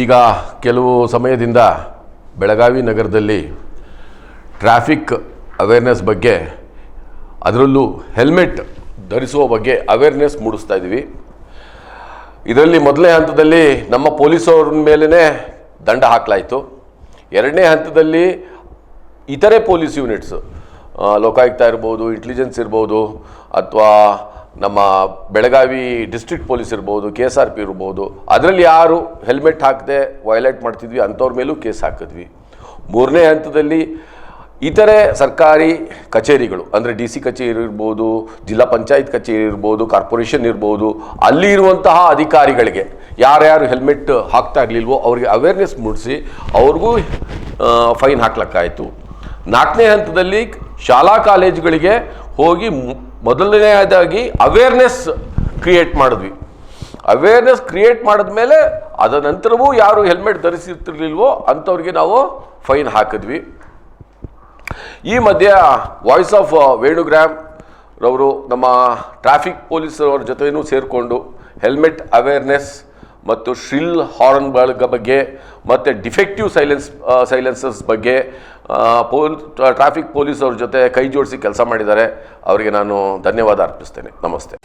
ಈಗ ಕೆಲವು ಸಮಯದಿಂದ ಬೆಳಗಾವಿ ನಗರದಲ್ಲಿ ಟ್ರಾಫಿಕ್ ಅವೇರ್ನೆಸ್ ಬಗ್ಗೆ, ಅದರಲ್ಲೂ ಹೆಲ್ಮೆಟ್ ಧರಿಸುವ ಬಗ್ಗೆ ಅವೇರ್ನೆಸ್ ಮೂಡಿಸ್ತಾ ಇದ್ದೀವಿ. ಇದರಲ್ಲಿ ಮೊದಲನೇ ಹಂತದಲ್ಲಿ ನಮ್ಮ ಪೊಲೀಸವ್ರ ಮೇಲೇ ದಂಡ ಹಾಕಲಾಯಿತು. ಎರಡನೇ ಹಂತದಲ್ಲಿ ಇತರೆ ಪೊಲೀಸ್ ಯೂನಿಟ್ಸ್, ಲೋಕಾಯುಕ್ತ ಇರ್ಬೋದು, ಇಂಟೆಲಿಜೆನ್ಸ್ ಇರ್ಬೋದು, ಅಥವಾ ನಮ್ಮ ಬೆಳಗಾವಿ ಡಿಸ್ಟ್ರಿಕ್ಟ್ ಪೊಲೀಸ್ ಇರ್ಬೋದು, KSRP ಇರ್ಬೋದು, ಅದರಲ್ಲಿ ಯಾರು ಹೆಲ್ಮೆಟ್ ಹಾಕದೆ ವೈಲೇಟ್ ಮಾಡ್ತಿದ್ವಿ ಅಂಥವ್ರ ಮೇಲೂ ಕೇಸ್ ಹಾಕಿದ್ವಿ. ಮೂರನೇ ಹಂತದಲ್ಲಿ ಇತರೆ ಸರ್ಕಾರಿ ಕಚೇರಿಗಳು ಅಂದರೆ DC ಕಚೇರಿ ಇರ್ಬೋದು, ಜಿಲ್ಲಾ ಪಂಚಾಯತ್ ಕಚೇರಿ ಇರ್ಬೋದು, ಕಾರ್ಪೊರೇಷನ್ ಇರ್ಬೋದು, ಅಲ್ಲಿ ಇರುವಂತಹ ಅಧಿಕಾರಿಗಳಿಗೆ ಯಾರ್ಯಾರು ಹೆಲ್ಮೆಟ್ ಹಾಕ್ತಾ ಇರಲಿಲ್ವೋ ಅವರಿಗೆ ಅವೇರ್ನೆಸ್ ಮೂಡಿಸಿ ಅವ್ರಿಗೂ ಫೈನ್ ಹಾಕ್ಲಿಕ್ಕಾಯಿತು. ನಾಲ್ಕನೇ ಹಂತದಲ್ಲಿ ಶಾಲಾ ಕಾಲೇಜುಗಳಿಗೆ ಹೋಗಿ ಮೊದಲನೇದಾಗಿ ಅವೇರ್ನೆಸ್ ಕ್ರಿಯೇಟ್ ಮಾಡಿದ್ವಿ. ಅವೇರ್ನೆಸ್ ಕ್ರಿಯೇಟ್ ಮಾಡಿದ್ಮೇಲೆ ಅದರ ನಂತರವೂ ಯಾರು ಹೆಲ್ಮೆಟ್ ಧರಿಸಿರ್ತಿರ್ಲಿಲ್ವೋ ಅಂಥವ್ರಿಗೆ ನಾವು ಫೈನ್ ಹಾಕಿದ್ವಿ. ಈ ಮಧ್ಯ ವಾಯ್ಸ್ ಆಫ್ ವೇಣುಗ್ರಾಮ್ ರವರು ನಮ್ಮ ಟ್ರಾಫಿಕ್ ಪೊಲೀಸರ ಜೊತೆನೂ ಸೇರಿಕೊಂಡು ಹೆಲ್ಮೆಟ್ ಅವೇರ್ನೆಸ್ ಮತ್ತು ಶ್ರಿಲ್ ಹಾರ್ನ್ಗಳ ಬಗ್ಗೆ ಮತ್ತು ಡಿಫೆಕ್ಟಿವ್ ಸೈಲೆನ್ಸಸ್ ಬಗ್ಗೆ ಟ್ರಾಫಿಕ್ ಪೊಲೀಸವ್ರ ಜೊತೆ ಕೈ ಜೋಡಿಸಿ ಕೆಲಸ ಮಾಡಿದ್ದಾರೆ. ಅವರಿಗೆ ನಾನು ಧನ್ಯವಾದ ಅರ್ಪಿಸ್ತೇನೆ. ನಮಸ್ತೆ.